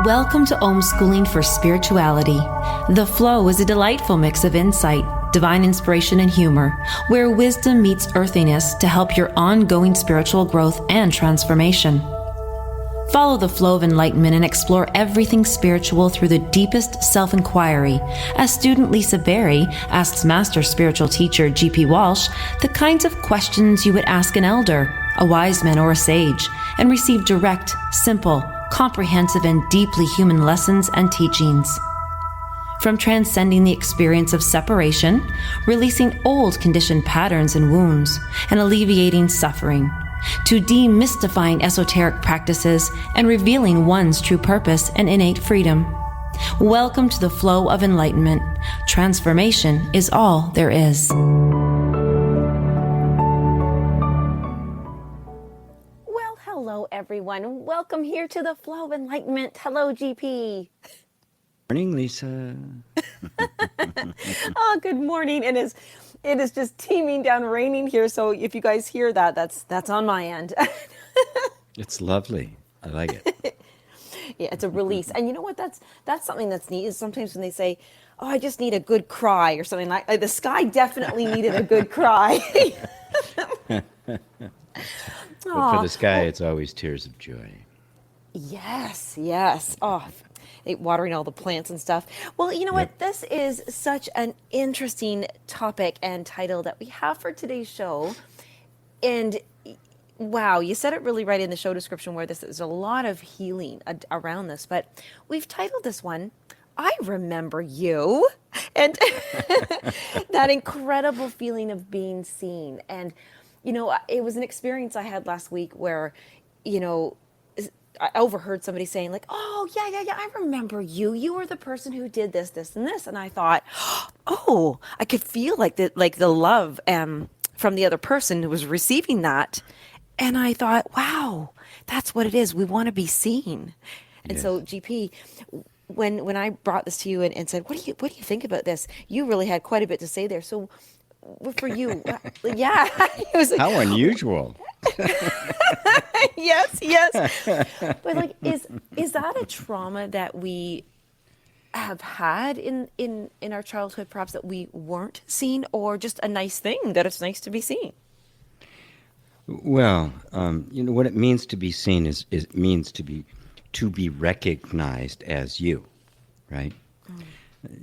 Welcome to Schooling for Spirituality. The Flow is a delightful mix of insight, divine inspiration, and humor, where wisdom meets earthiness to help your ongoing spiritual growth and transformation. Follow the flow of enlightenment and explore everything spiritual through the deepest self-inquiry, as student Lisa Berry asks master spiritual teacher G.P. Walsh the kinds of questions you would ask an elder, a wise man, or a sage, and receive direct, simple, comprehensive, and deeply human lessons and teachings. From transcending the experience of separation, releasing old conditioned patterns and wounds, and alleviating suffering, to demystifying esoteric practices and revealing one's true purpose and innate freedom. Welcome to the flow of enlightenment. Transformation is all there is. Well, hello everyone. Welcome here to the flow of enlightenment. Hello, GP. Morning, Lisa. Oh, good morning. It is just teeming down raining here, so if you guys hear that, that's on my end. It's lovely. I like it. Yeah, it's a release. And you know what? That's something that's neat is sometimes when they say, "Oh, I just need a good cry" or something like the sky definitely needed a good cry. But for the sky, it's always tears of joy. Yes. Oh, watering all the plants and stuff. Well, you know what? This is such an interesting topic and title that we have for today's show. And wow, you said it really right in the show description where there's a lot of healing around this. But we've titled this one, I Remember You. And that incredible feeling of being seen. And, you know, it was an experience I had last week where, you know, I overheard somebody saying like, "Oh, yeah, I remember you. You were the person who did this, this, and this." And I thought, oh, I could feel like the love from the other person who was receiving that. And I thought, wow, that's what it is. We want to be seen. And Yes. so, GP, when I brought this to you and said, what do you think about this? You really had quite a bit to say there. So for you, yeah, it was like, How unusual. yes. But like, is that a trauma that we have had in our childhood, perhaps that we weren't seen, or just a nice thing that it's nice to be seen? Well, you know what it means to be seen is it means to be recognized as you, right?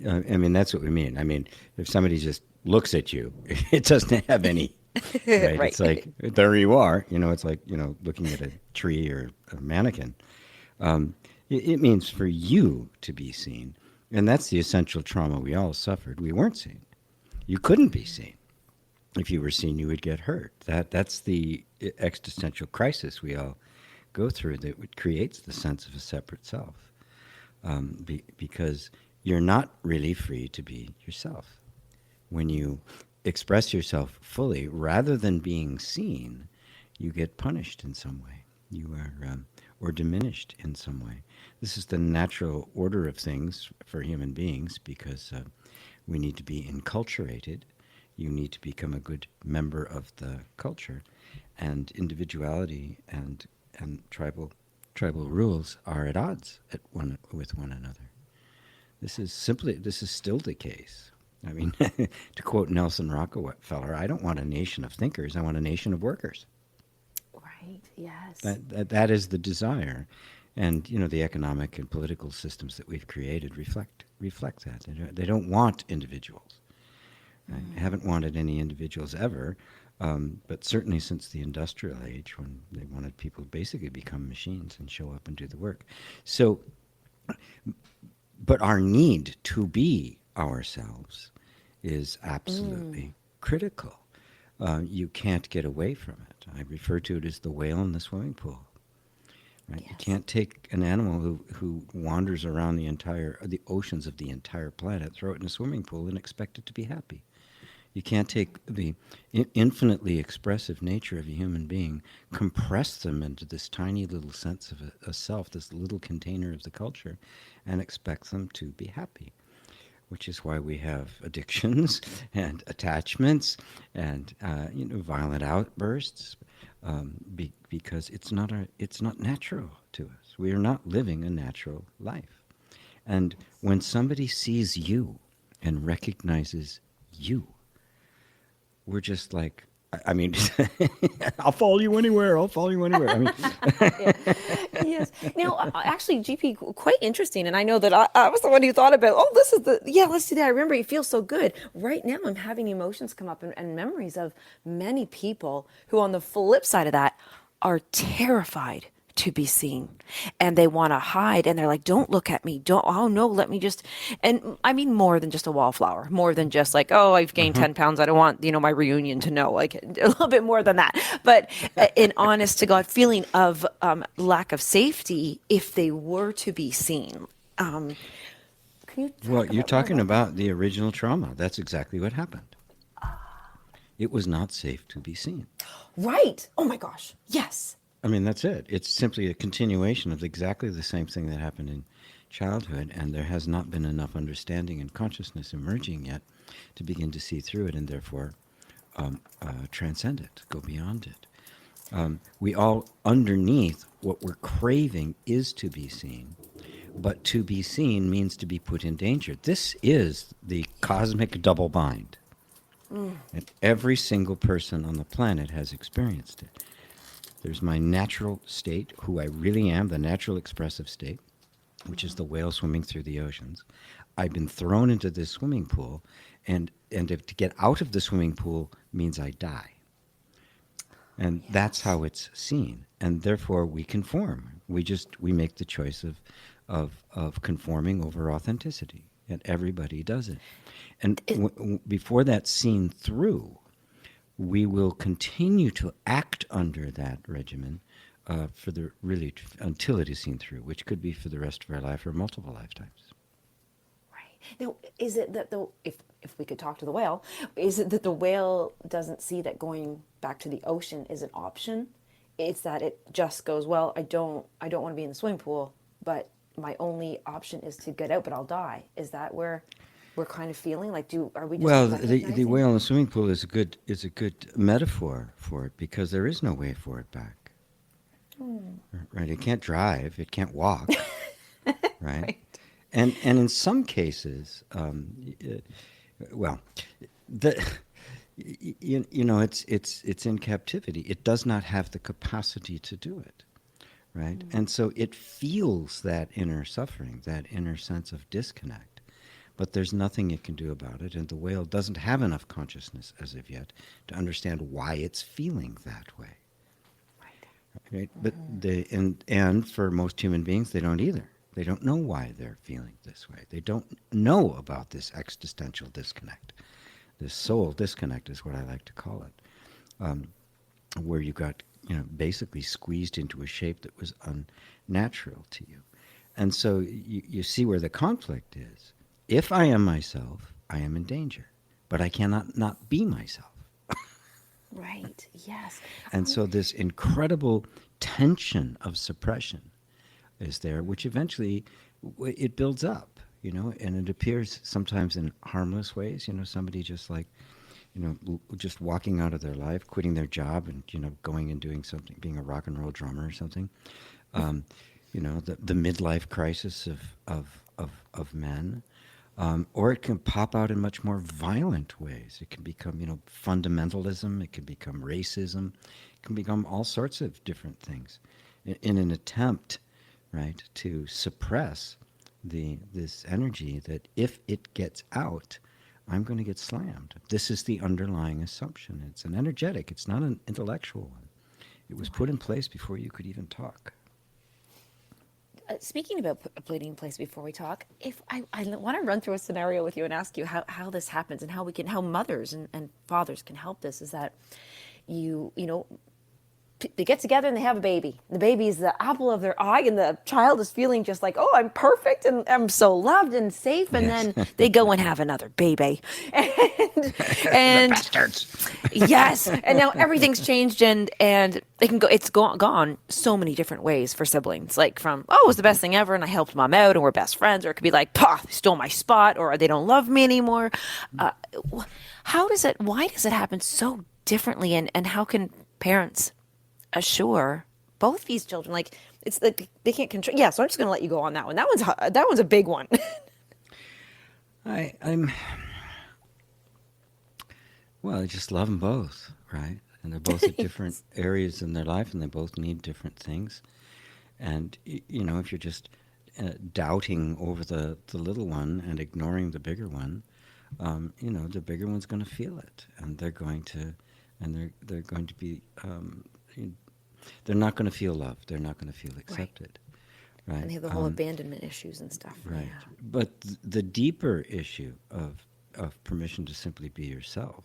I mean, that's what we mean. I mean, if somebody just looks at you, it doesn't have any. Right? Right. It's like, there you are. You know, it's like, you know, looking at a tree or a mannequin. It means for you to be seen. And that's the essential trauma we all suffered. We weren't seen. You couldn't be seen. If you were seen, you would get hurt. That's the existential crisis we all go through that creates the sense of a separate self. Because you're not really free to be yourself. When you express yourself fully, rather than being seen, you get punished in some way. You are, or diminished in some way. This is the natural order of things for human beings because we need to be enculturated. You need to become a good member of the culture, and individuality and tribal rules are at odds with one another. This is still the case. I mean, to quote Nelson Rockefeller, I don't want a nation of thinkers. I want a nation of workers. Right. Yes. That is the desire, and you know the economic and political systems that we've created reflect that. They don't want individuals. I haven't wanted any individuals ever, but certainly since the industrial age, when they wanted people to basically become machines and show up and do the work. So, but our need to be ourselves is absolutely critical. You can't get away from it. I refer to it as the whale in the swimming pool. Right? Yes. You can't take an animal who wanders around the oceans of the entire planet, throw it in a swimming pool, and expect it to be happy. You can't take the infinitely expressive nature of a human being, compress them into this tiny little sense of a self, this little container of the culture, and expect them to be happy. Which is why we have addictions and attachments and violent outbursts, because it's not natural to us. We are not living a natural life. And when somebody sees you and recognizes you, we're just like, I mean, I'll follow you anywhere. I'll follow you anywhere. I mean, Yes. Now, actually, GP, quite interesting. And I know that I was the one who thought about, oh, this is let's do that. I remember it feels so good. Right now, I'm having emotions come up and memories of many people who, on the flip side of that, are terrified to be seen, and they want to hide, and they're like, don't look at me, oh no, let me just, and I mean more than just a wallflower, more than just like, oh, I've gained 10 pounds, I don't want my reunion to know, like a little bit more than that, but an honest to God feeling of lack of safety if they were to be seen. Can you well, you're talking about the original trauma. That's exactly what happened. It was not safe to be seen. Right. Oh my gosh. Yes. I mean, that's it. It's simply a continuation of exactly the same thing that happened in childhood, and there has not been enough understanding and consciousness emerging yet to begin to see through it and therefore transcend it, go beyond it. We all, underneath, what we're craving is to be seen, but to be seen means to be put in danger. This is the cosmic double bind. And every single person on the planet has experienced it. There's my natural state, who I really am, the natural expressive state, which is the whale swimming through the oceans. I've been thrown into this swimming pool, and if to get out of the swimming pool means I die. And that's how it's seen. And therefore we conform. We make the choice of conforming over authenticity. And everybody does it. And before that's seen through, we will continue to act under that regimen until it is seen through, which could be for the rest of our life or multiple lifetimes. Right. Now, is it that if we could talk to the whale, is it that the whale doesn't see that going back to the ocean is an option? It's that it just goes, well, I don't want to be in the swimming pool, but my only option is to get out, but I'll die. Is that where we're kind of feeling like, are we just well, the whale in the swimming pool is a good metaphor for it, because there is no way for it back. Right? It can't drive, it can't walk. Right? And in some cases, it's in captivity. It does not have the capacity to do it. Right? And so it feels that inner suffering, that inner sense of disconnect. But there's nothing it can do about it, and the whale doesn't have enough consciousness as of yet to understand why it's feeling that way. Right? But and for most human beings, they don't either. They don't know why they're feeling this way. They don't know about this existential disconnect. This soul disconnect is what I like to call it, where you got basically squeezed into a shape that was unnatural to you. And so you see where the conflict is. If I am myself, I am in danger, but I cannot not be myself. Right, yes. And so this incredible tension of suppression is there, which eventually it builds up, and it appears sometimes in harmless ways, somebody just like, just walking out of their life, quitting their job and, going and doing something, being a rock and roll drummer or something. The midlife crisis of men. Or it can pop out in much more violent ways. It can become, fundamentalism. It can become racism. It can become all sorts of different things in an attempt, right, to suppress this energy that if it gets out, I'm going to get slammed. This is the underlying assumption. It's an energetic. It's not an intellectual one. It was put in place before you could even talk. Speaking about putting in place before we talk, if I want to run through a scenario with you and ask you how this happens and how mothers and fathers can help this, is that they get together and they have a baby. The baby is the apple of their eye, and the child is feeling just like, oh, I'm perfect and I'm so loved and safe. And then they go and have another baby. And the bastards. Yes. And now everything's changed, and they can go, it's gone so many different ways for siblings. Like from, oh, it was the best thing ever and I helped mom out and we're best friends. Or it could be like, pah, they stole my spot, or they don't love me anymore. Why does it happen so differently? And how can parents assure both these children, like, it's like they can't control. Yeah, so I'm just going to let you go on that one. That one's a big one. I just love them both, right? And they're both at different areas in their life, and they both need different things. And if you're just doubting over the little one and ignoring the bigger one, the bigger one's going to feel it, and they're going to be. They're not going to feel loved. They're not going to feel accepted. Right. And they have the whole abandonment issues and stuff. Right. Yeah. But the deeper issue of permission to simply be yourself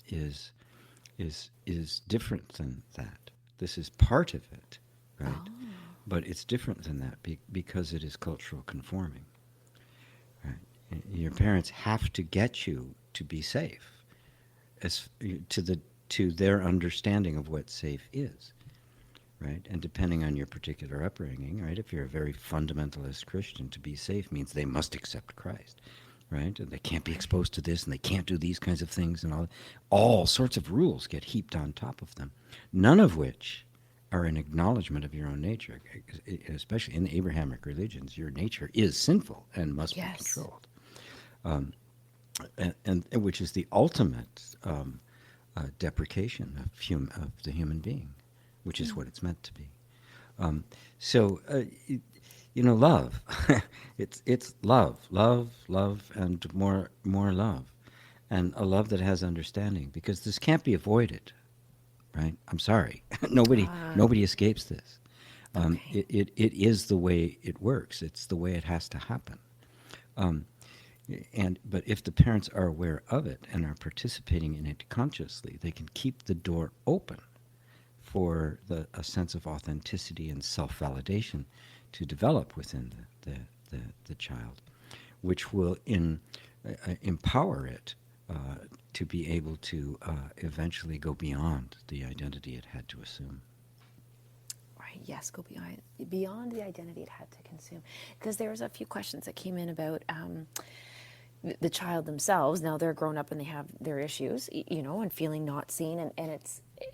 is different than that. This is part of it, right? Oh. But it's different than that because it is cultural conforming. Right. Your parents have to get you to be safe, to their understanding of what safe is. Right? And depending on your particular upbringing, right? If you're a very fundamentalist Christian, to be safe means they must accept Christ, right? And they can't be exposed to this, and they can't do these kinds of things, and all sorts of rules get heaped on top of them, none of which are an acknowledgement of your own nature. Especially in the Abrahamic religions, your nature is sinful and must be controlled, and which is the ultimate deprecation of the human being, which is what it's meant to be. Love. it's love, and more love, and a love that has understanding, because this can't be avoided, right? I'm sorry, nobody escapes this. It is the way it works. It's the way it has to happen. But if the parents are aware of it and are participating in it consciously, they can keep the door open for a sense of authenticity and self-validation to develop within the child, which will empower it to be able to eventually go beyond the identity it had to assume. Right, yes, go beyond the identity it had to consume. Because there was a few questions that came in about the child themselves. Now they're grown up and they have their issues, and feeling not seen,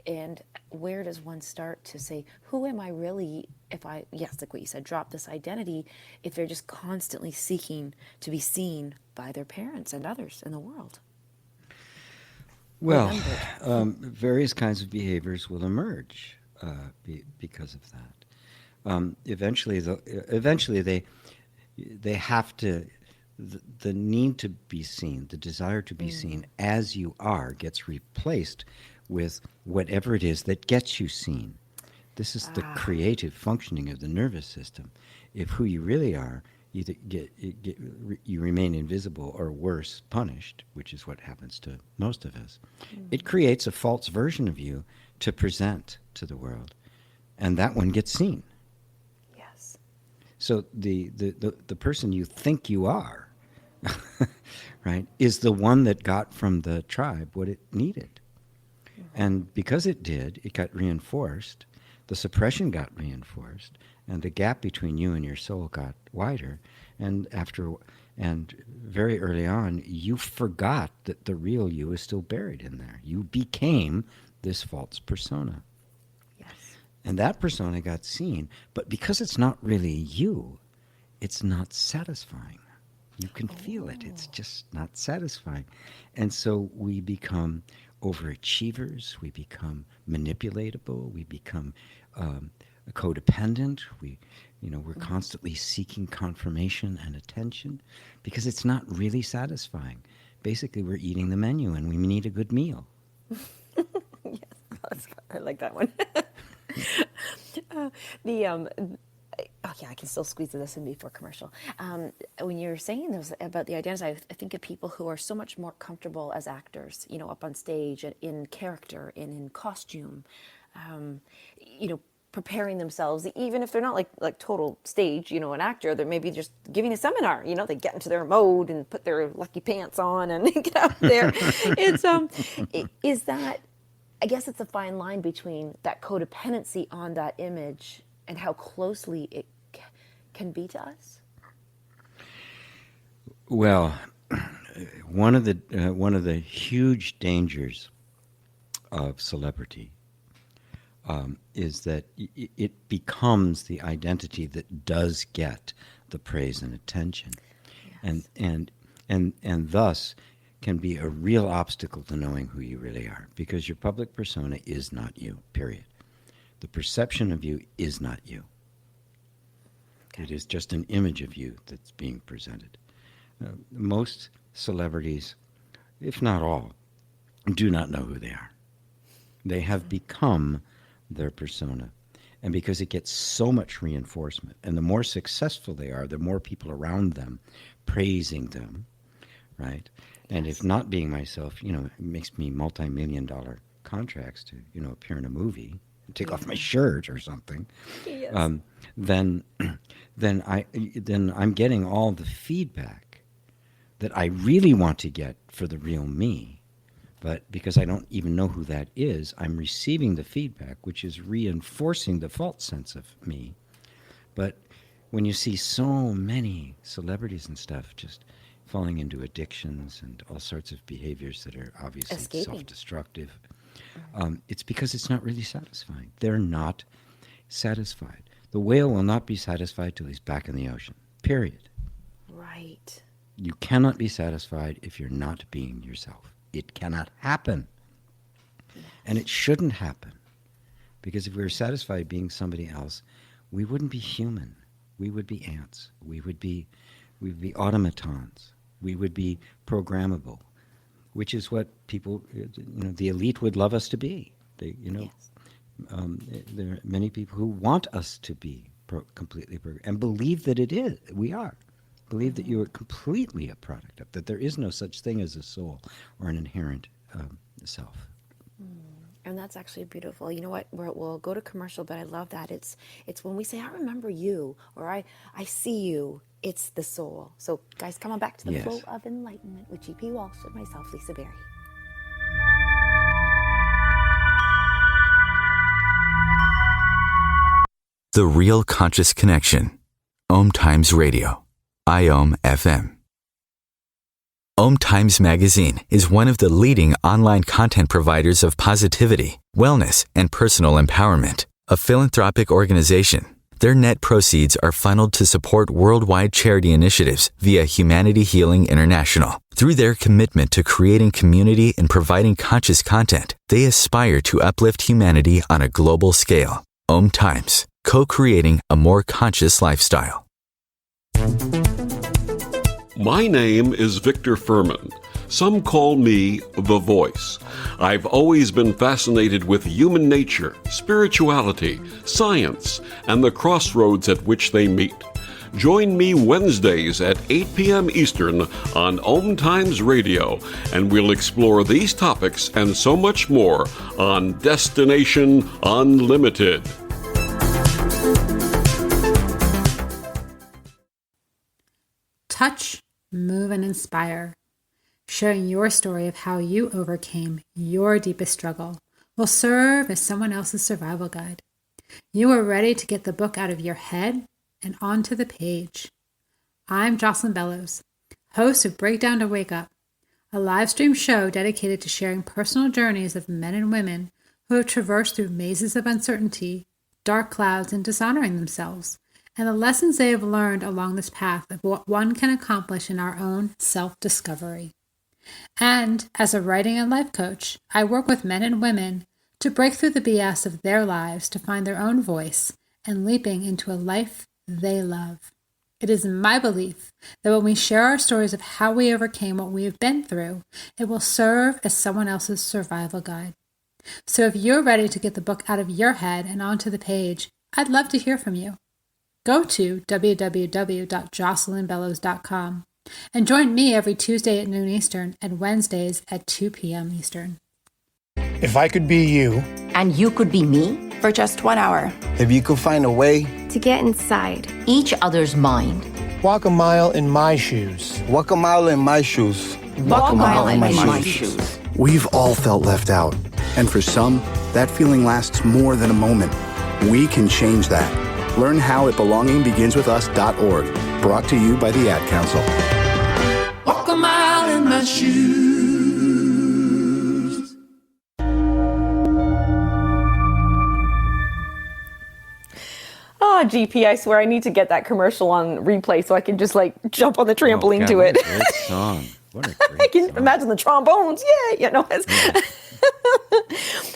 and where does one start to say, who am I really, if I, like what you said, drop this identity, if they're just constantly seeking to be seen by their parents and others in the world? Well, various kinds of behaviors will emerge because of that. Eventually they have to, the need to be seen, the desire to be seen as you are, gets replaced with whatever it is that gets you seen. This is the creative functioning of the nervous system. If who you really are, either you remain invisible, or worse, punished, which is what happens to most of us, it creates a false version of you to present to the world, and that one gets seen. Yes. So the person you think you are, right, is the one that got from the tribe what it needed. And because it did, it got reinforced, the suppression got reinforced, and the gap between you and your soul got wider. And very early on, you forgot that the real you is still buried in there. You became this false persona. Yes. And that persona got seen, but because it's not really you, it's not satisfying. You can feel it. It's just not satisfying. And so we become overachievers, we become manipulatable, we become codependent, we're constantly seeking confirmation and attention because it's not really satisfying. Basically, we're eating the menu and we need a good meal. Yes, I like that one. I can still squeeze this in before commercial. When you're saying those about the identity, I think of people who are so much more comfortable as actors, up on stage and in character and in costume, preparing themselves, even if they're not like total stage, an actor. They're maybe just giving a seminar. They get into their mode and put their lucky pants on and get out there. It's is that, I guess it's a fine line between that codependency on that image and how closely it can be to us. Well, one of the huge dangers of celebrity is that it becomes the identity that does get the praise and attention, Yes. and thus can be a real obstacle to knowing who you really are, because your public persona is not you, period. The perception of you is not you. It is just an image of you that's being presented. Most celebrities, if not all, do not know who they are. They have become their persona. And because it gets so much reinforcement, and the more successful they are, the more people around them praising them, right? And if not being myself, it makes me multi-million-dollar contracts to, appear in a movie, take off my shirt or something. Yes. Then I'm getting all the feedback that I really want to get for the real me. But because I don't even know who that is, I'm receiving the feedback, which is reinforcing the false sense of me. But when you see so many celebrities and stuff just falling into addictions and all sorts of behaviors that are obviously Escaping. self-destructive, it's because it's not really satisfying. They're not satisfied. The whale will not be satisfied till he's back in the ocean, period. Right. You cannot be satisfied if you're not being yourself. It cannot happen. And it shouldn't happen. Because if we were satisfied being somebody else, we wouldn't be human. We would be ants. We would be automatons. We would be programmable, which is what people, the elite would love us to be. Yes. There are many people who want us to be completely programmed and believe that it is. We are. Believe that you are completely a product of, that there is no such thing as a soul or an inherent self. And that's actually beautiful. You know what? We'll go to commercial, but I love that. It's when we say, I remember you, or I see you, it's the soul. So guys, come on back to the Yes. flow of enlightenment with G.P. Walsh and myself, Lisa Berry. The Real Conscious Connection. OMTimes Radio. IOM FM. OMTimes Magazine is one of the leading online content providers of positivity, wellness, and personal empowerment. A philanthropic organization, their net proceeds are funneled to support worldwide charity initiatives via Humanity Healing International. Through their commitment to creating community and providing conscious content, they aspire to uplift humanity on a global scale. OMTimes, co-creating a more conscious lifestyle. My name is Victor Furman. Some call me The Voice. I've always been fascinated with human nature, spirituality, science, and the crossroads at which they meet. Join me Wednesdays at 8 p.m. Eastern on OMTimes Radio, and we'll explore these topics and so much more on Destination Unlimited. Touch, move, and inspire. Sharing your story of how you overcame your deepest struggle will serve as someone else's survival guide. You are ready to get the book out of your head and onto the page. I'm Jocelyn Bellows, host of Breakdown to Wake Up, a live stream show dedicated to sharing personal journeys of men and women who have traversed through mazes of uncertainty, dark clouds, and dishonoring themselves, and the lessons they have learned along this path of what one can accomplish in our own self-discovery. And as a writing and life coach, I work with men and women to break through the BS of their lives to find their own voice and leaping into a life they love. It is my belief that when we share our stories of how we overcame what we have been through, it will serve as someone else's survival guide. So if you're ready to get the book out of your head and onto the page, I'd love to hear from you. Go to www.jocelynbellows.com and join me every Tuesday at noon Eastern and Wednesdays at 2 p.m. Eastern. If I could be you, and you could be me for just 1 hour. if you could find a way, To get inside. each other's mind. walk a mile in my shoes. Walk a mile in my shoes. Walk a mile in my my shoes. shoes. We've all felt left out, and for some, that feeling lasts more than a moment. We can change that. Learn how at belongingbeginswithus.org. Brought to you by the Ad Council. Walk a mile in my shoes. GP, I swear I need to get that commercial on replay so I can just like jump on the trampoline to what it. a great song. What a great I can song. imagine the trombones. Yeah, you know.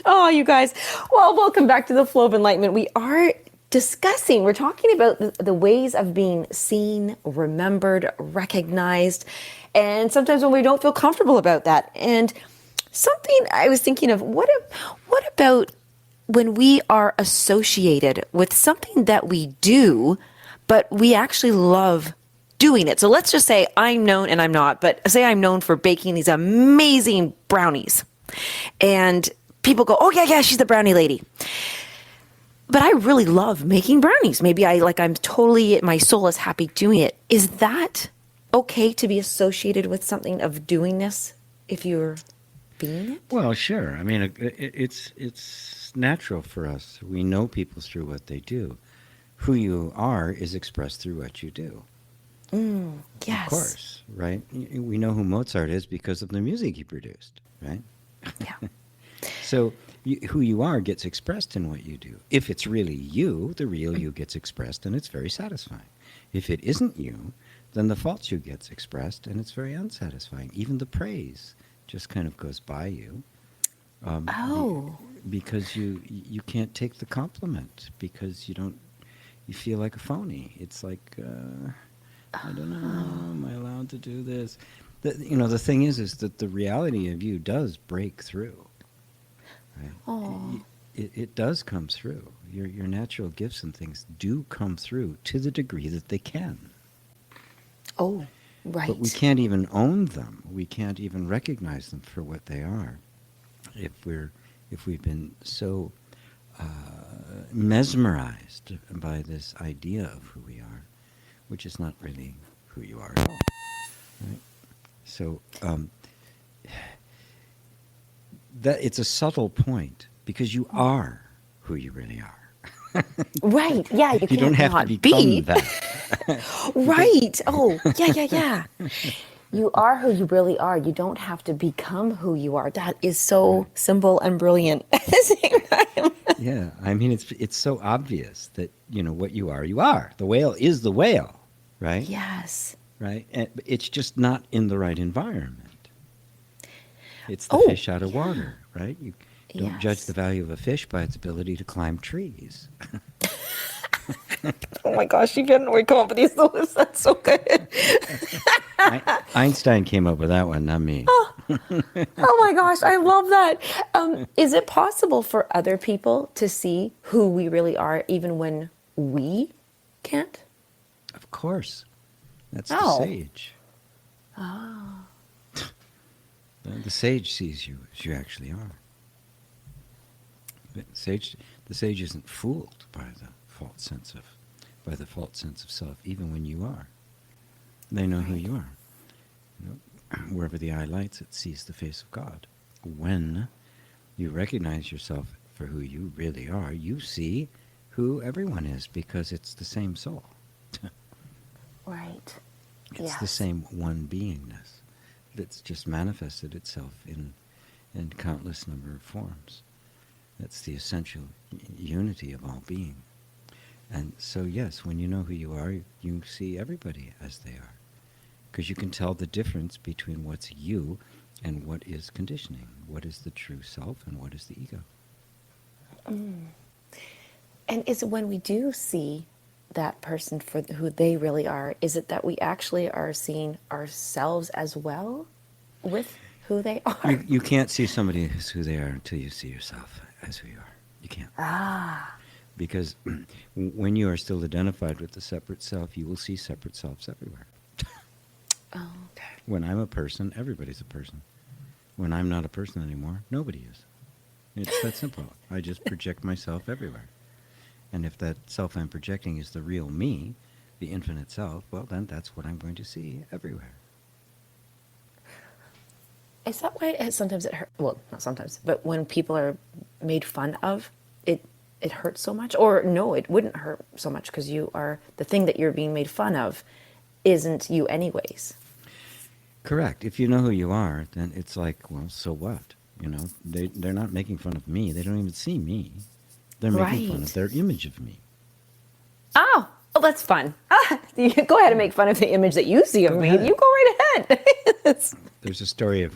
Oh, you guys. Well, welcome back to the Flow of Enlightenment. We're talking about the ways of being seen, remembered, recognized, and sometimes when we don't feel comfortable about that. And something I was thinking of, what about when we are associated with something that we do, but we actually love doing it? So let's just say I'm known, and I'm not, but say I'm known for baking these amazing brownies. And people go, oh, yeah, she's the brownie lady. But I really love making brownies. Maybe I'm totally, my soul is happy doing it. Is that okay to be associated with something of doingness if you're being it? Well, sure. I mean, it's natural for us. We know people through what they do. Who you are is expressed through what you do. Yes. Of course, right? We know who Mozart is because of the music he produced, right? Yeah. So who you are gets expressed in what you do. If it's really you, the real you gets expressed, and it's very satisfying. If it isn't you, then the false you gets expressed, and it's very unsatisfying. Even the praise just kind of goes by you. Because you can't take the compliment, because you feel like a phony. It's like, I don't know, am I allowed to do this? The thing is that the reality of you does break through. Right? It does come through. Your natural gifts and things do come through to the degree that they can. Oh, right. But we can't even own them. We can't even recognize them for what they are. If we've been so mesmerized by this idea of who we are, which is not really who you are at all. Right? So that it's a subtle point, because you are who you really are. Right. Yeah. You don't have to become that. Right. Oh, yeah. You are who you really are. You don't have to become who you are. That is so simple and brilliant at the same time. Yeah. I mean, it's so obvious that, what you are, you are. The whale is the whale, right? Yes. Right? And it's just not in the right environment. It's the fish out of water, right? You don't judge the value of a fish by its ability to climb trees. Oh my gosh, you couldn't come up with these thoughts. That's so good. Einstein came up with that one, not me. Oh my gosh, I love that. Is it possible for other people to see who we really are even when we can't? Of course. That's the sage. Oh. The sage sees you as you actually are. The sage isn't fooled by the false sense of self, even when you are. They know who you are. Wherever the eye lights, it sees the face of God. When you recognize yourself for who you really are, you see who everyone is, because it's the same soul. Right. It's the same one beingness that's just manifested itself in countless number of forms. That's the essential unity of all being. And so, yes, when you know who you are, you see everybody as they are. Because you can tell the difference between what's you and what is conditioning, what is the true self and what is the ego. And is it when we do see that person for who they really are, is it that we actually are seeing ourselves as well with who they are? You can't see somebody as who they are until you see yourself as who you are. You can't. Because when you are still identified with the separate self, you will see separate selves everywhere. Oh, okay. When I'm a person, everybody's a person. When I'm not a person anymore, nobody is. It's that simple. I just project myself everywhere. And if that self I'm projecting is the real me, the infinite self, well, then that's what I'm going to see everywhere. Is that why sometimes it hurts? Well, not sometimes, but when people are made fun of, it hurts so much? Or no, it wouldn't hurt so much because you are, the thing that you're being made fun of isn't you anyways. Correct. If you know who you are, then it's like, well, so what? They're not making fun of me. They don't even see me. They're making fun of their image of me. that's fun. You go ahead and make fun of the image that you see of me. You go right ahead. There's a story of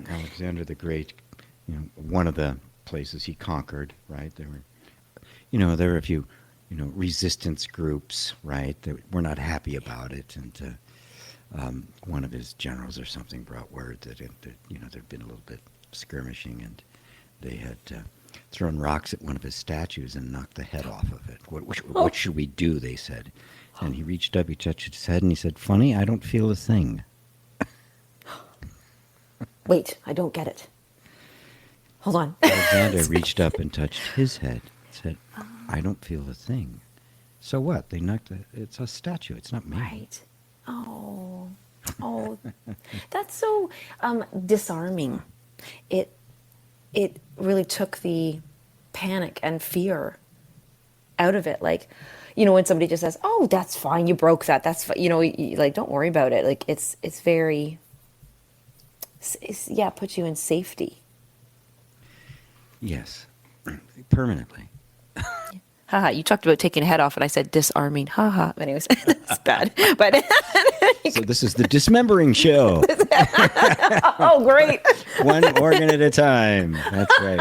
Alexander the Great. One of the places he conquered, right? There were a few, resistance groups, right? That were not happy about it, and one of his generals or something brought word that there'd been a little bit skirmishing, and they had thrown rocks at one of his statues and knocked the head off of it. What should we do? They said, and he reached up, he touched his head, and he said, "Funny, I don't feel a thing." Wait, I don't get it. Hold on. Alexander reached up and touched his head. Said, "I don't feel a thing." So what? They knocked it's a statue. It's not me. Right. Oh, that's so disarming. It really took the panic and fear out of it. Like, when somebody just says, "Oh, that's fine. You broke that. That's fine." Like, don't worry about it. Like, it's very, puts you in safety. Yes, permanently. Haha, you talked about taking a head off, and I said disarming. Haha. Anyways, that's bad. But so this is the dismembering show. Oh, great! One organ at a time. That's right.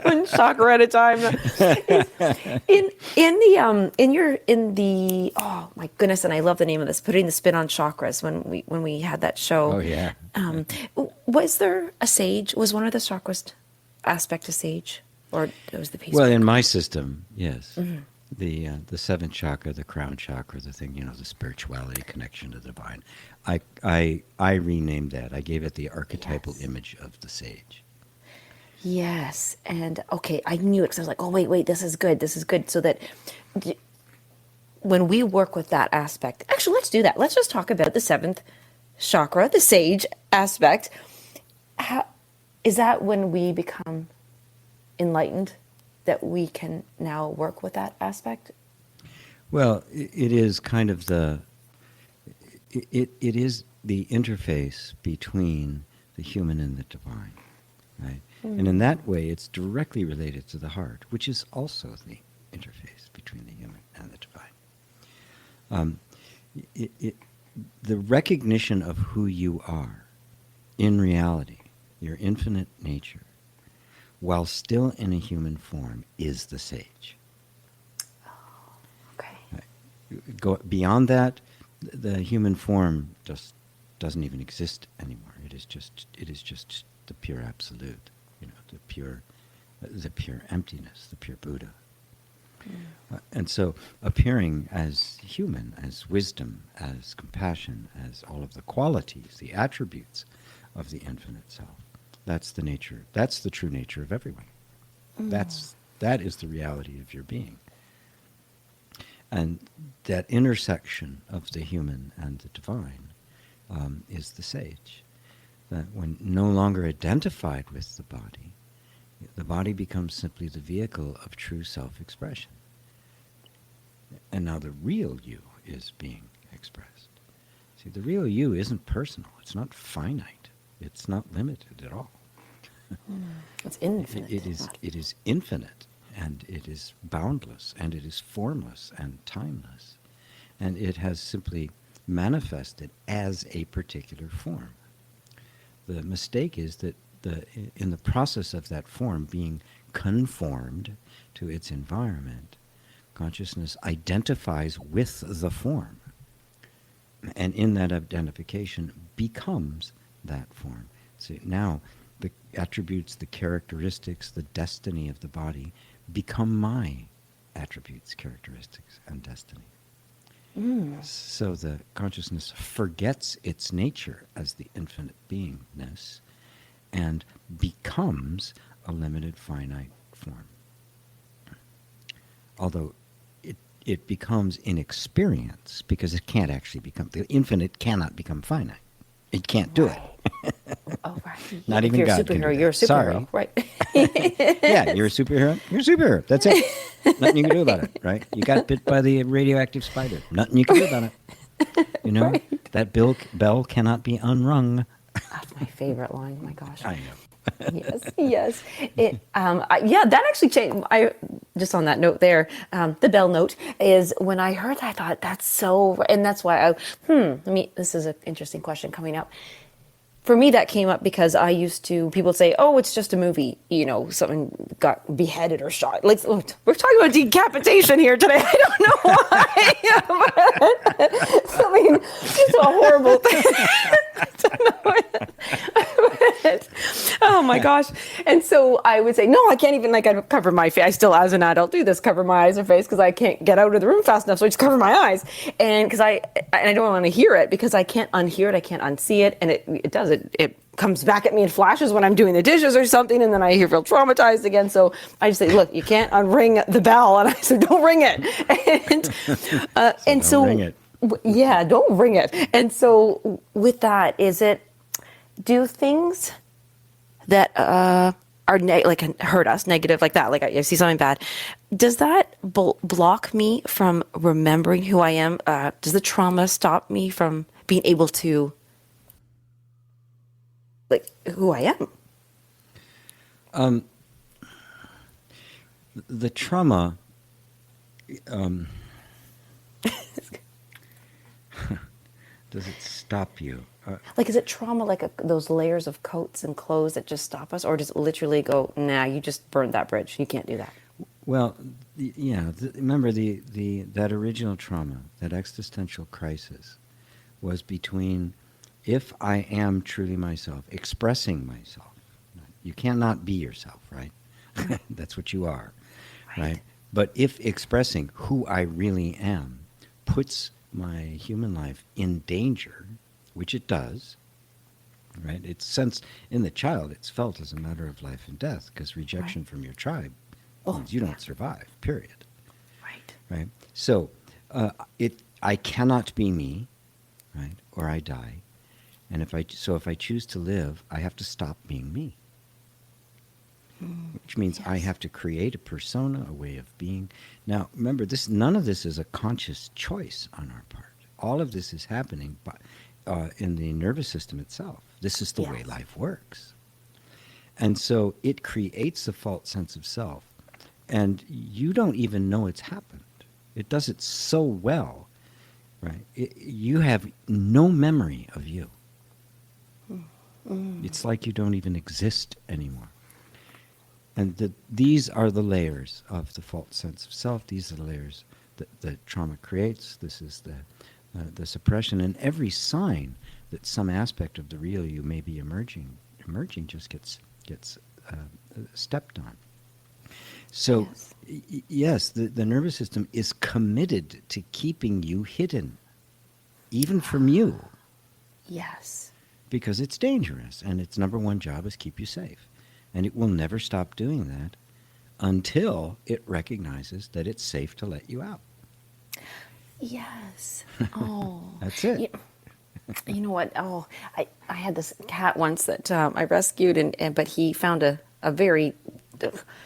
one chakra at a time. Oh my goodness! And I love the name of this. Putting the spin on chakras. When we had that show. Oh yeah. Was there a sage? Was one of the chakras aspect a sage? Or it was the peace. Well, in my system, yes. Mm-hmm. The seventh chakra, the crown chakra, the thing, the spirituality, connection to the divine. I renamed that. I gave it the archetypal image of the sage. Yes, and okay, I knew it because I was like, oh wait, this is good. So that when we work with that aspect, actually, let's do that. Let's just talk about the seventh chakra, the sage aspect. How is that when we become enlightened, that we can now work with that aspect? Well, it is kind of it is the interface between the human and the divine, right? Mm. And in that way, it's directly related to the heart, which is also the interface between the human and the divine. The recognition of who you are in reality, your infinite nature, while still in a human form, is the sage. Oh, okay. Go beyond that, the human form just doesn't even exist anymore. It is just the pure absolute, the pure emptiness, the pure Buddha. Mm. And so, appearing as human, as wisdom, as compassion, as all of the qualities, the attributes of the infinite self. That's the nature. That's the true nature of everyone. Mm. That is the reality of your being. And that intersection of the human and the divine is the sage. That when no longer identified with the body becomes simply the vehicle of true self-expression. And now the real you is being expressed. See, the real you isn't personal. It's not finite. It's not limited at all. It's infinite. It is infinite, and it is boundless, and it is formless and timeless. And it has simply manifested as a particular form. The mistake is that in the process of that form being conformed to its environment, consciousness identifies with the form. And in that identification becomes that form. So now the attributes, the characteristics, the destiny of the body become my attributes, characteristics, and destiny. Mm. So the consciousness forgets its nature as the infinite beingness and becomes a limited finite form. Although it becomes in experience, because it can't actually become, the infinite cannot become finite. It can't do it. Oh, right. Not even God can do that. You're a superhero. Sorry. Right. Yeah, you're a superhero. You're a superhero. That's it. Nothing you can do about it, right? You got bit by the radioactive spider. Nothing you can do about it. Right. That bell cannot be unrung. That's my favorite line. My gosh. I know. Yes. That actually changed. just on that note there, the bell note is when I heard that, I thought that's so, and that's why this is an interesting question coming up. For me, that came up because I used to, people say, oh, it's just a movie, someone got beheaded or shot. Like, we're talking about decapitation here today. I don't know why. It's a horrible thing. Oh my gosh. And so I would say, no, I can't even, I'd cover my face. I still, as an adult, do this, cover my eyes or face because I can't get out of the room fast enough. So I just cover my eyes. And because I don't want to hear it because I can't unhear it. I can't unsee it. And it does. It comes back at me in flashes when I'm doing the dishes or something. And then I feel traumatized again. So I just say, look, you can't unring the bell. And I said, don't ring it. And so ring it. Yeah, don't ring it. And so with that, do things that are hurt us, negative like that, like I see something bad, does that block me from remembering who I am? Does the trauma stop me from being able to, who I am? The trauma, does it stop you? Is it trauma those layers of coats and clothes that just stop us? Or does it literally go, nah, you just burned that bridge. You can't do that. Well, remember that original trauma, that existential crisis, was between if I am truly myself, expressing myself. You cannot be yourself, right? That's what you are, right? But if expressing who I really am puts my human life in danger, which it does, right? It's sensed in the child, it's felt as a matter of life and death because rejection from your tribe means you don't survive, period. Right? So I cannot be me, right? Or I die. And if I choose to live, I have to stop being me. Which means I have to create a persona, a way of being. Now, remember, none of this is a conscious choice on our part. All of this is happening in the nervous system itself. This is the way life works. And so it creates a false sense of self. And you don't even know it's happened. It does it so well, right? You have no memory of you. It's like you don't even exist anymore. And these are the layers of the false sense of self. These are the layers that trauma creates. This is the suppression. And every sign that some aspect of the real you may be emerging just gets stepped on. So, yes, the nervous system is committed to keeping you hidden, even from you. Yes. Because it's dangerous, and its number one job is keep you safe. And it will never stop doing that until it recognizes that it's safe to let you out. Yes. Oh. That's it. You know what? Oh, I had this cat once that I rescued, but he found a very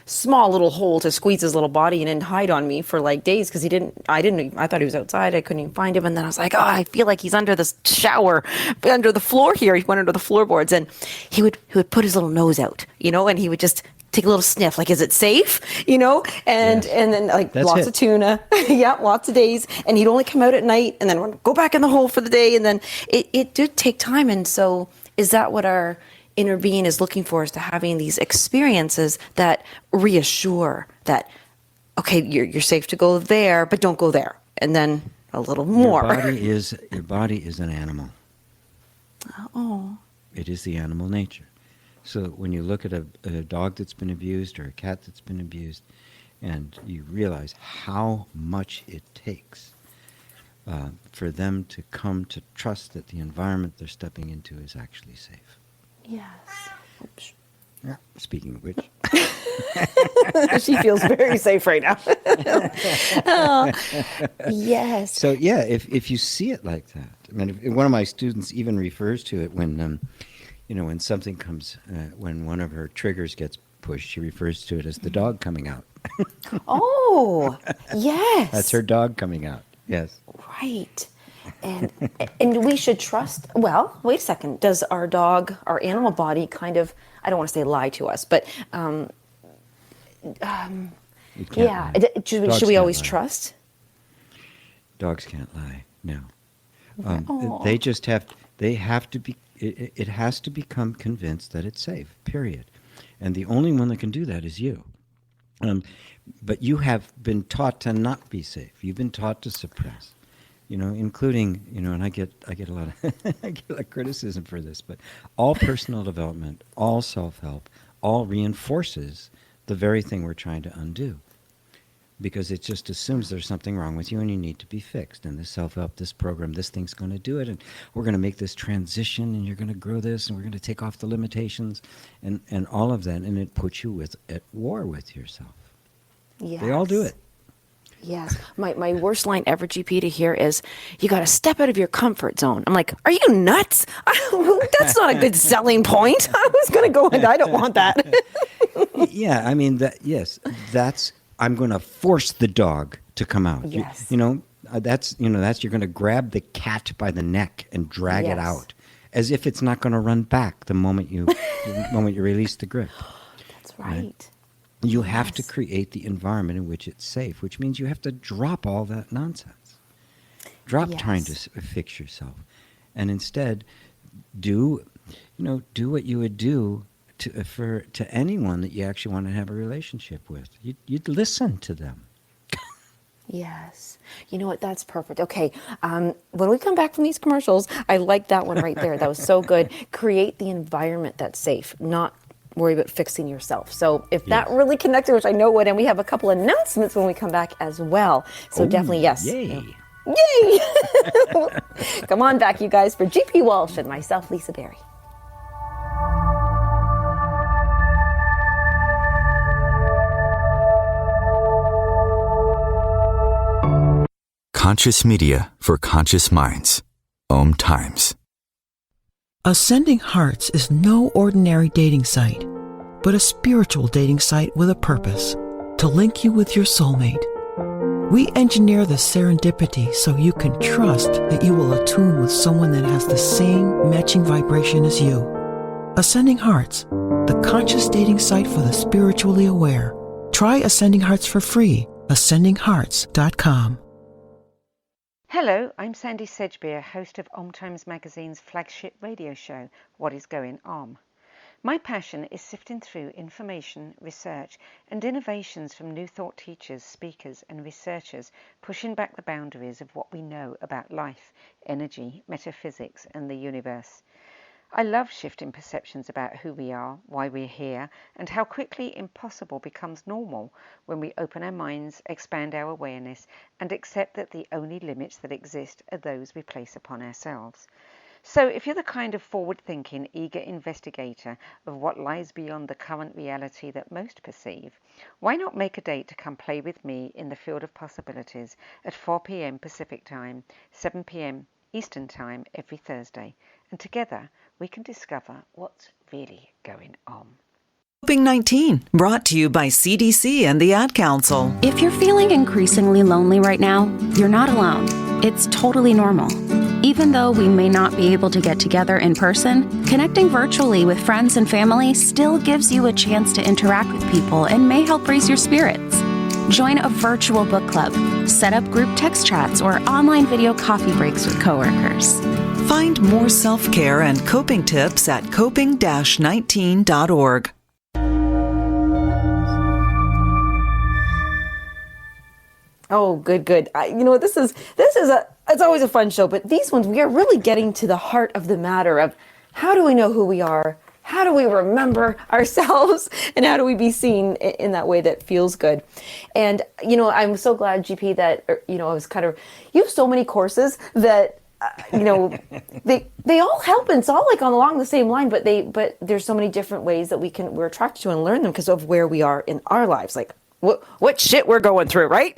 small little hole to squeeze his little body in and hide on me for days because I thought he was outside. I couldn't even find him. And then I was like, oh, I feel like he's under the shower, under the floor here. He went under the floorboards and he would put his little nose out, and he would just take a little sniff, is it safe? And then lots of tuna. Yeah, lots of days. And he'd only come out at night and then go back in the hole for the day. And then it did take time. And so is that what our inner being is looking for, is to having these experiences that reassure that, okay, you're safe to go there, but don't go there. And then a little more. Your body is an animal. Oh. It is the animal nature. So when you look at a dog that's been abused or a cat that's been abused, and you realize how much it takes for them to come to trust that the environment they're stepping into is actually safe. Yes. Oops. Yeah. Speaking of which. She feels very safe right now. Oh, yes. So yeah, if you see it like that, I mean, if one of my students even refers to it when, when something comes, when one of her triggers gets pushed, she refers to it as the dog coming out. Oh, yes. That's her dog coming out. Yes. Right. And we should trust, well, wait a second. Does our animal body kind of, I don't want to say lie to us, but It can't Yeah. lie. Should Dogs we can't always lie. trust? Dogs can't lie. No. Aw. They just have. They have to be. It has to become convinced that it's safe. Period. And the only one that can do that is you. But you have been taught to not be safe. You've been taught to suppress. Including, and I get a lot of I get a lot of criticism for this, but all personal development, all self-help, all reinforces the very thing we're trying to undo. Because it just assumes there's something wrong with you and you need to be fixed. And this self-help, this program, this thing's going to do it. And we're going to make this transition and you're going to grow this and we're going to take off the limitations and all of that. And it puts you at war with yourself. Yes. They all do it. Yes. My worst line ever, GP, to hear is, you got to step out of your comfort zone. I'm like, are you nuts? That's not a good selling point. I was going to go into, I don't want that. Yeah, I mean, that's, I'm going to force the dog to come out. Yes. That's you're going to grab the cat by the neck and drag it out as if it's not going to run back the moment you release the grip. That's right. You have to create the environment in which it's safe, which means you have to drop all that nonsense. Drop trying to fix yourself, and instead do what you would do to anyone that you actually want to have a relationship with. You'd listen to them. Yes. You know what? That's perfect. Okay. When we come back from these commercials, I like that one right there. That was so good. Create the environment that's safe, not worry about fixing yourself. So if that really connected, which I know would, and we have a couple announcements when we come back as well. So definitely, yes. Yay. Yay! Come on back, you guys, for GP Walsh and myself, Lisa Berry. Conscious media for conscious minds. OMTimes. Ascending Hearts is no ordinary dating site, but a spiritual dating site with a purpose, to link you with your soulmate. We engineer the serendipity so you can trust that you will attune with someone that has the same matching vibration as you. Ascending Hearts, the conscious dating site for the spiritually aware. Try Ascending Hearts for free. ascendinghearts.com. Hello, I'm Sandy Sedgbeer, host of OMTimes magazine's flagship radio show, What is Going On. My passion is sifting through information, research, and innovations from new thought teachers, speakers, and researchers pushing back the boundaries of what we know about life, energy, metaphysics, and the universe. I love shifting perceptions about who we are, why we're here, and how quickly impossible becomes normal when we open our minds, expand our awareness, and accept that the only limits that exist are those we place upon ourselves. So if you're the kind of forward-thinking, eager investigator of what lies beyond the current reality that most perceive, why not make a date to come play with me in the field of possibilities at 4 p.m. Pacific Time, 7 p.m. Eastern Time every Thursday, and together we can discover what's really going on. Coping 19, brought to you by CDC and the Ad Council. If you're feeling increasingly lonely right now, you're not alone. It's totally normal. Even though we may not be able to get together in person, connecting virtually with friends and family still gives you a chance to interact with people and may help raise your spirits. Join a virtual book club, set up group text chats, or online video coffee breaks with coworkers. Find more self-care and coping tips at coping-19.org. Oh, good. It's always a fun show, but these ones, we are really getting to the heart of the matter of how do we know who we are? How do we remember ourselves? And how do we be seen in that way that feels good? And, I'm so glad, GP, that, I was you have so many courses that, they all help, and it's all like along the same line, but there's so many different ways that we're attracted to and learn them because of where we are in our lives. Like, what shit we're going through, right?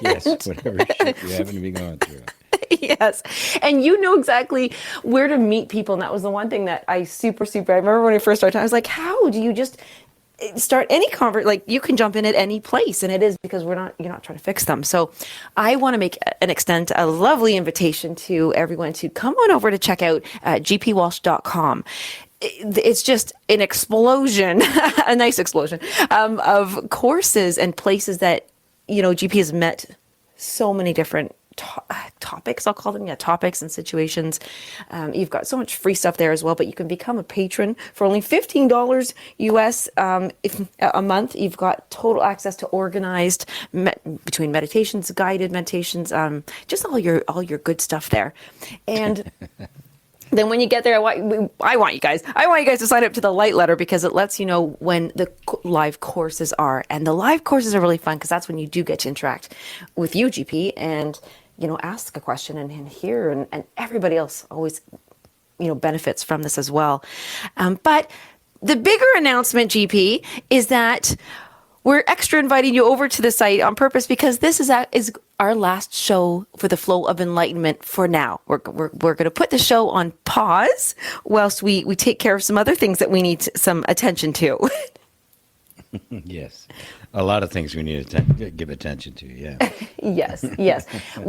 Yes, whatever shit you happen to be going through. Yes. And you know exactly where to meet people. And that was the one thing that I I remember when I first started, I was like, how do you just start any conversation? Like, you can jump in at any place. And it is because you're not trying to fix them. So I want to make and extend a lovely invitation to everyone to come on over to check out gpwalsh.com. it's just an explosion, a nice explosion of courses and places that, GP has met so many different topics, I'll call them, topics and situations. You've got so much free stuff there as well, but you can become a patron for only $15 US a month. You've got total access to organized between meditations, guided meditations, just all your good stuff there. And then when you get there, I want you guys to sign up to the Light Letter, because it lets you know when the live courses are. And the live courses are really fun, because that's when you do get to interact with you, GP, and ask a question and hear, and everybody else always, benefits from this as well. But the bigger announcement, GP, is that we're extra inviting you over to the site on purpose, because this is our last show for the Flow of Enlightenment for now. We're going to put the show on pause whilst we take care of some other things that we need some attention to. Yes. A lot of things we need to give attention to, yeah. Yes.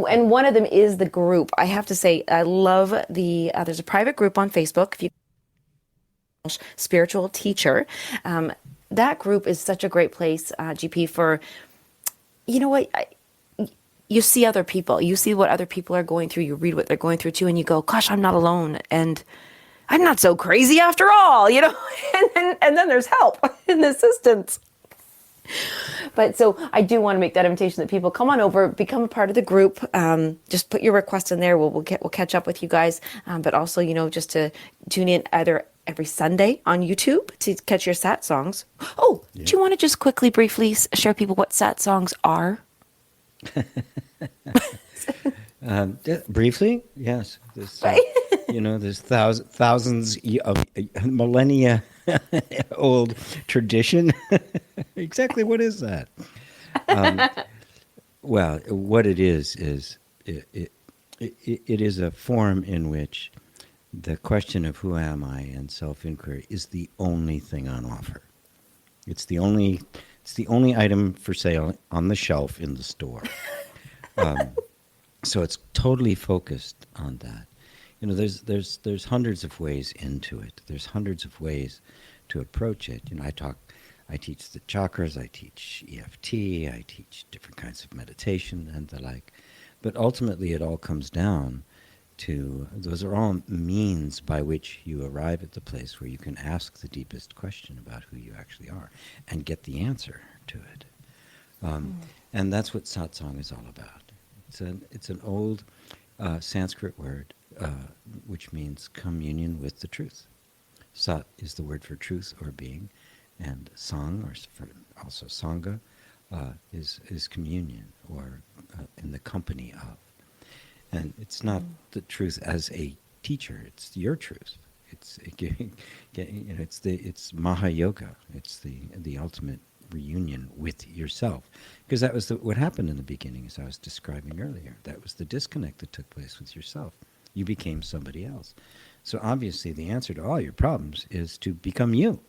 And one of them is the group. I have to say, I love there's a private group on Facebook, if you spiritual teacher. That group is such a great place, GP, for, you see other people. You see what other people are going through. You read what they're going through too, and you go, gosh, I'm not alone. And I'm not so crazy after all, and then there's help and assistance. But so I do want to make that invitation that people come on over, become a part of the group. Just put your request in there. We'll catch up with you guys. But also, just to tune in either every Sunday on YouTube to catch your Sat songs. Oh, yeah. Do you want to just quickly, briefly share people what Sat songs are? Briefly, yes. There's thousands of millennia old tradition. Exactly, what is that? Well, what it is it is a form in which the question of who am I and self-inquiry is the only thing on offer. It's the only item for sale on the shelf in the store. So it's totally focused on that. There's hundreds of ways into it. There's hundreds of ways to approach it. I teach the chakras, I teach EFT, I teach different kinds of meditation and the like. But ultimately it all comes down to, those are all means by which you arrive at the place where you can ask the deepest question about who you actually are and get the answer to it. And that's what satsang is all about. It's an old Sanskrit word which means communion with the truth. Sat is the word for truth or being, and sang, or also sangha, is communion, or in the company of. And it's not the truth as a teacher; it's your truth. It's Maha Yoga. It's the ultimate reunion with yourself, because that was what happened in the beginning, as I was describing earlier. That was the disconnect that took place with yourself. You became somebody else. So obviously, the answer to all your problems is to become you.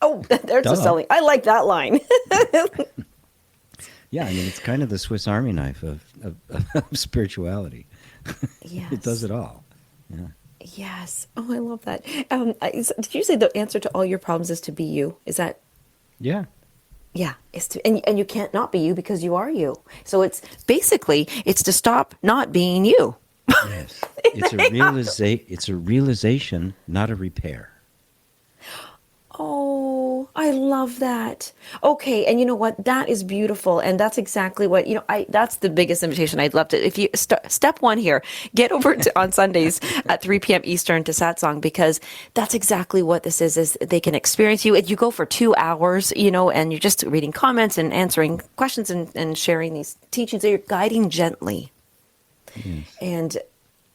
Oh, there's a selling. I like that line. Yeah, it's kind of the Swiss Army knife of spirituality. Yes. It does it all. Yeah. Yes. Oh, I love that. Did you say the answer to all your problems is to be you? Is that? Yeah. Yeah. It's to, and you can't not be you, because you are you. So it's to stop not being you. Yes. It's a realization, not a repair. Oh, I love that. Okay, and you know what? That is beautiful, and that's exactly what that's the biggest invitation I'd love to. If you step one here, get over on Sundays at 3 p.m. Eastern to Satsang, because that's exactly what this is. Is they can experience you. You go for 2 hours, and you're just reading comments and answering questions and sharing these teachings. So you're guiding gently, and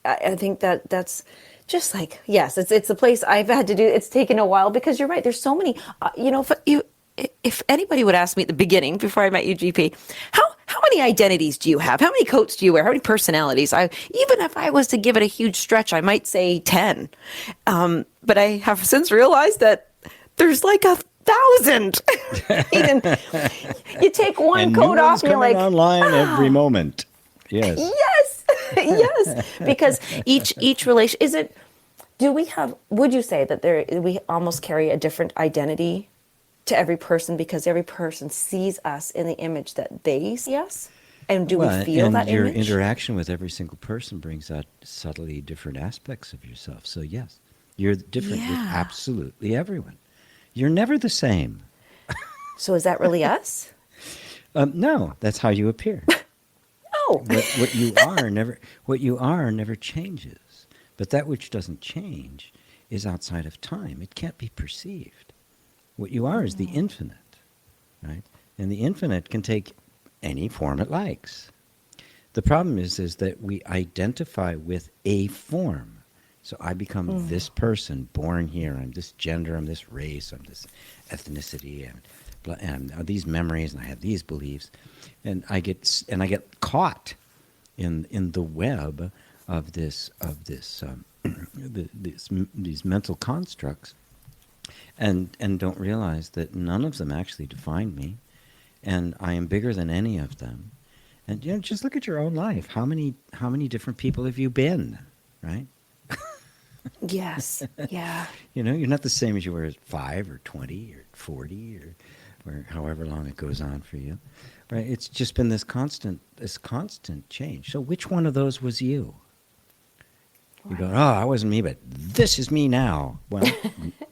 I think that's. Just like, yes, it's a place I've had to do. It's taken a while, because you're right. There's so many, if anybody would ask me at the beginning, before I met you, GP, how many identities do you have? How many coats do you wear? How many personalities? Even if I was to give it a huge stretch, I might say 10. But I have since realized that there's like 1,000. Even you take one coat off, and you're like, online every moment. Yes. Yes. Yes, because each relation, is it would you say that we almost carry a different identity to every person because every person sees us in the image that they see us? And do we feel that your image? interaction with every single person brings out subtly different aspects of yourself. So yes, you're different with absolutely everyone. You're never the same. So is that really us? No, that's how you appear. Oh. What you are never changes. But that which doesn't change is outside of time. It can't be perceived. What you are is the infinite, right? And the infinite can take any form it likes. The problem is that we identify with a form. So I become this person born here. I'm this gender. I'm this race. I'm this ethnicity, and these memories, and I have these beliefs, and I get caught in the web of these mental constructs, and don't realize that none of them actually define me, and I am bigger than any of them. And just look at your own life. How many different people have you been, right? Yes. Yeah. You're not the same as you were at 5 or 20 or 40 or however long it goes on for you, right? It's just been this constant change. So which one of those was you? You go, oh, I wasn't me, but this is me now. Well,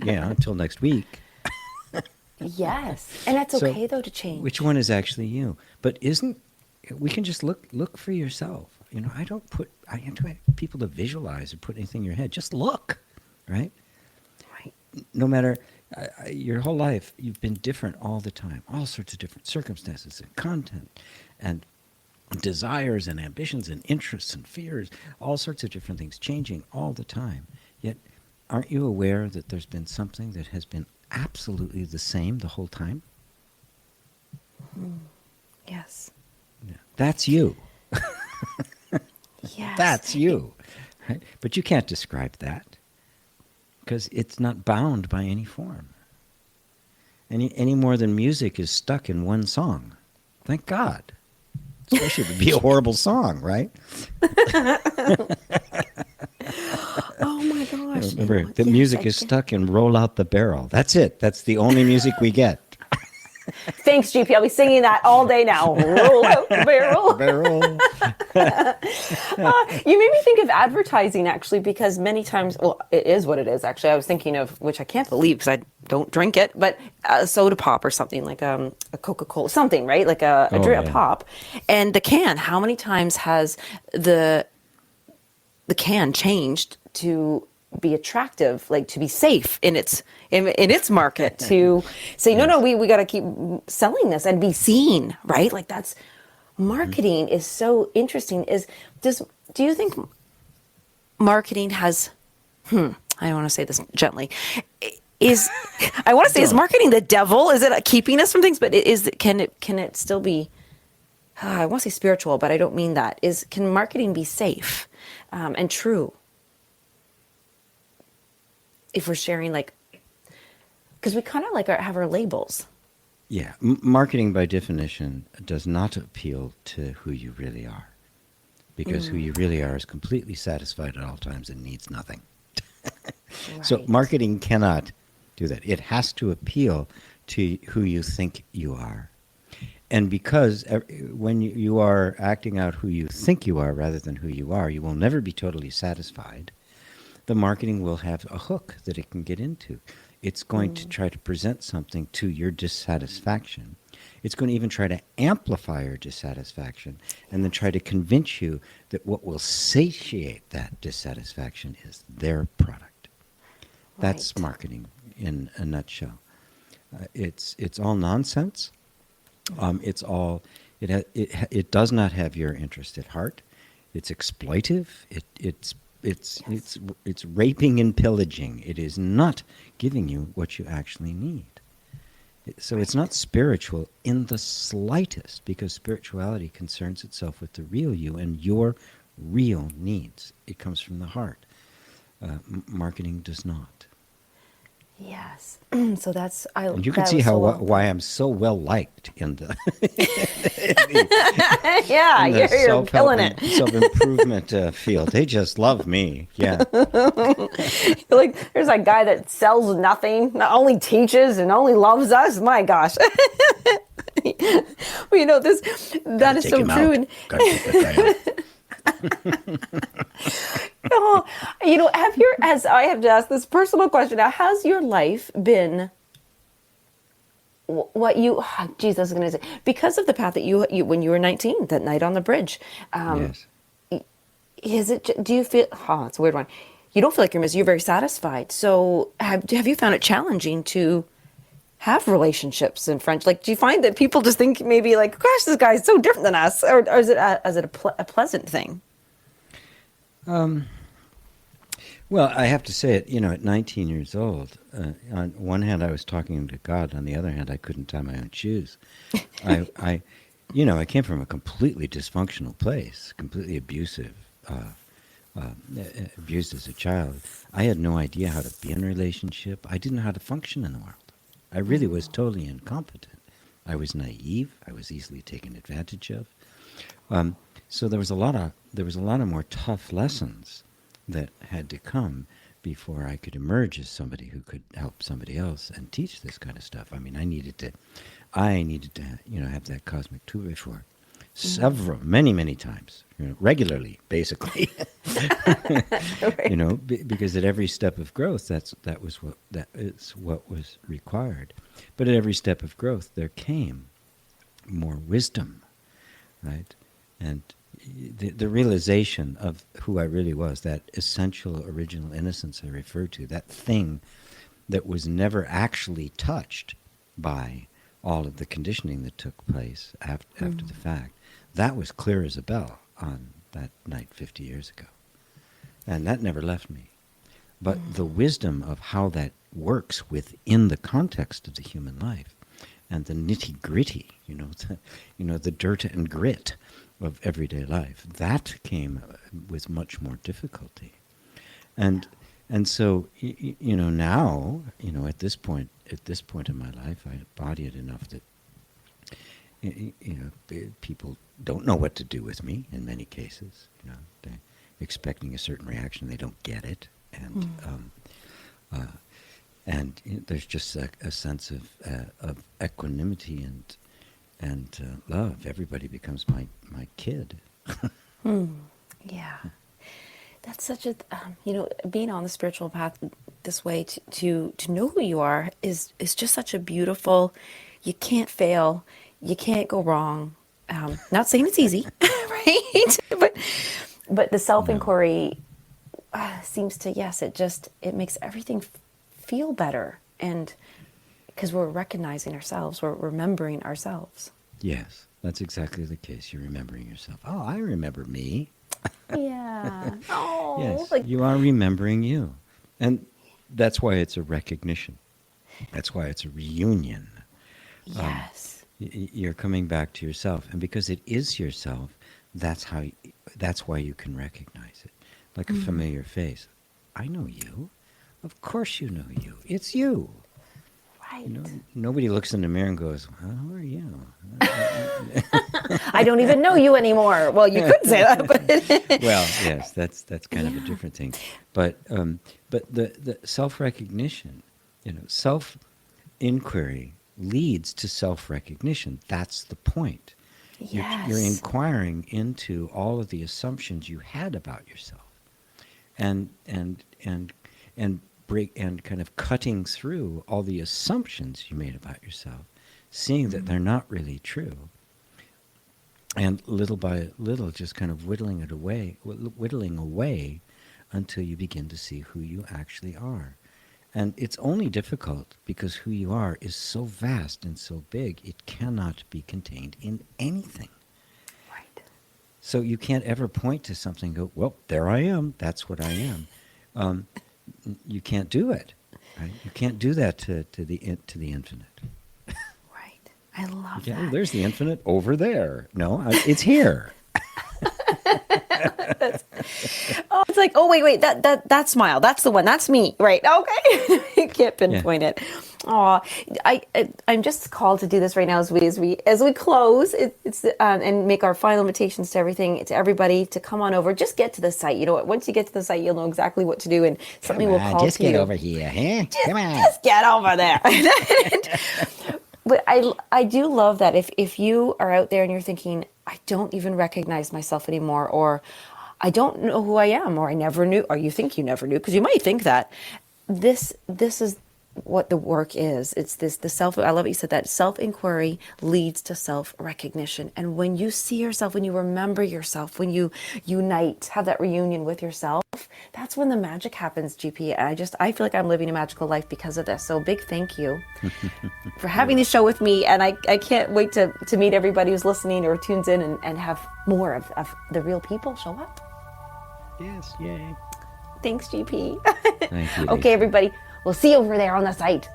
yeah, until next week. Yes, and that's okay though to change. Which one is actually you? But we can just look for yourself. I don't people to visualize or put anything in your head. Just look, right? Right. No matter your whole life, you've been different all the time. All sorts of different circumstances and content and desires and ambitions and interests and fears, all sorts of different things changing all the time. Yet, aren't you aware that there's been something that has been absolutely the same the whole time? Yes. Yeah. That's you. Yes. That's you. Right? But you can't describe that because it's not bound by any form. Any more than music is stuck in one song. Thank God. Especially if it'd be a horrible song, right? Oh my gosh. Remember, the music is stuck in Roll Out the Barrel. That's it. That's the only music we get. Thanks, GP. I'll be singing that all day now. Roll out the barrel. You made me think of advertising, actually, because many times, well, it is what it is, actually. I was thinking of, which I can't believe because I don't drink it, but a soda pop or something, like a Coca-Cola, something, right? Like a pop. And the can, how many times has the can changed to be attractive, like to be safe in its market, to say no, we got to keep selling this and be seen, right? Like that's marketing is so interesting. Do you think marketing has? I want to say this gently. Is marketing the devil? Is it keeping us from things? But can it still be? I want to say spiritual, but I don't mean that. Can marketing be safe and true? If we're sharing, because we kind of have our labels. Yeah, marketing by definition does not appeal to who you really are, because who you really are is completely satisfied at all times and needs nothing. Right. So marketing cannot do that. It has to appeal to who you think you are. And because when you are acting out who you think you are rather than who you are, you will never be totally satisfied. The marketing will have a hook that it can get into. It's going to try to present something to your dissatisfaction. It's going to even try to amplify your dissatisfaction and then try to convince you that what will satiate that dissatisfaction is their product. That's marketing in a nutshell. It's all nonsense. It does not have your interest at heart. It's exploitive. It's raping and pillaging. It is not giving you what you actually need. So it's not spiritual in the slightest, because spirituality concerns itself with the real you and your real needs. It comes from the heart. Marketing does not. Yes. So that's and you can see how why I'm so well liked in the, yeah, in the you're killing it. Self-improvement field. They just love me. Yeah. Like there's that guy that sells nothing, not only teaches and only loves us. My gosh. Well, you know that is so true. And oh, you know, as I have to ask this personal question now, has your life been what you, geez, I was going to say, because of the path that you when you were 19, that night on the bridge, yes. Is it, do you feel, it's a weird one. You don't feel like you're very satisfied. So have you found it challenging to have relationships in French? Like, do you find that people just think maybe like, gosh, this guy's so different than us? Or is it a pleasant thing? Well, I have to say it, you know, at 19 years old, on one hand, I was talking to God. On the other hand, I couldn't tie my own shoes. I came from a completely dysfunctional place, completely abusive, abused as a child. I had no idea how to be in a relationship. I didn't know how to function in the world. I really was totally incompetent. I was naive. I was easily taken advantage of. So there was a lot of more tough lessons that had to come before I could emerge as somebody who could help somebody else and teach this kind of stuff. I mean, I needed to, you know, have that cosmic tour before many times, you know, regularly, basically. Right. You know, because at every step of growth, that is what was required. But at every step of growth, there came more wisdom, right? And the realization of who I really was, that essential original innocence I referred to, that thing that was never actually touched by all of the conditioning that took place after the fact, that was clear as a bell on that night 50 years ago. And that never left me. But the wisdom of how that works within the context of the human life and the nitty-gritty, the dirt and grit of everyday life, that came with much more difficulty. And so, now, at this point in my life, I embody it enough that, people don't know what to do with me in many cases. They're expecting a certain reaction, they don't get it. And there's just a sense of equanimity and love. Everybody becomes my kid. Yeah. That's such a, being on the spiritual path this way to know who you are is just such a beautiful, you can't fail, you can't go wrong. Not saying it's easy, right? But the self-inquiry seems to, it makes everything feel better. And because we're recognizing ourselves, we're remembering ourselves. Yes, that's exactly the case. You're remembering yourself. Oh, I remember me. Yeah. Oh, yes, you are remembering you. And that's why it's a recognition. That's why it's a reunion. Yes. You're coming back to yourself. And because it is yourself, that's why you can recognize it. Like a familiar face. I know you. Of course you know you. It's you. Right. Nobody looks in the mirror and goes, "How are you?" I don't even know you anymore. Well, you could say that, but well, yes, that's kind of a different thing. But the self-recognition, self-inquiry leads to self-recognition. That's the point. Yes. You're inquiring into all of the assumptions you had about yourself, and kind of cutting through all the assumptions you made about yourself, seeing that they're not really true, and little by little just kind of whittling away until you begin to see who you actually are. And it's only difficult because who you are is so vast and so big, it cannot be contained in anything. Right. So you can't ever point to something and go, well, there I am, that's what I am. You can't do it. Right? You can't do that to the infinite. Right. I love that. that. There's the infinite over there. No, it's here. It's like, oh, wait, that smile, that's the one, that's me, right? Okay. You can't pinpoint it. Oh, I'm just called to do this right now as we close. It's and make our final invitations to everybody to come on over. Just get to the site. You know what? Once you get to the site, you'll know exactly what to do, and something will call just to you. Just get over here, huh? Come on. Just get over there. But I do love that if you are out there and you're thinking, I don't even recognize myself anymore, or I don't know who I am, or I never knew, or you think you never knew, because you might think that. This is what the work is. It's I love what you said, that self-inquiry leads to self-recognition. And when you see yourself, when you remember yourself, when you unite, have that reunion with yourself, that's when the magic happens, GP. And I feel like I'm living a magical life because of this. So big thank you for having this show with me. And I can't wait to meet everybody who's listening or tunes in and have more of the real people show up. Yes, yay. Thanks, GP. Thank you. Okay, everybody. We'll see you over there on the site.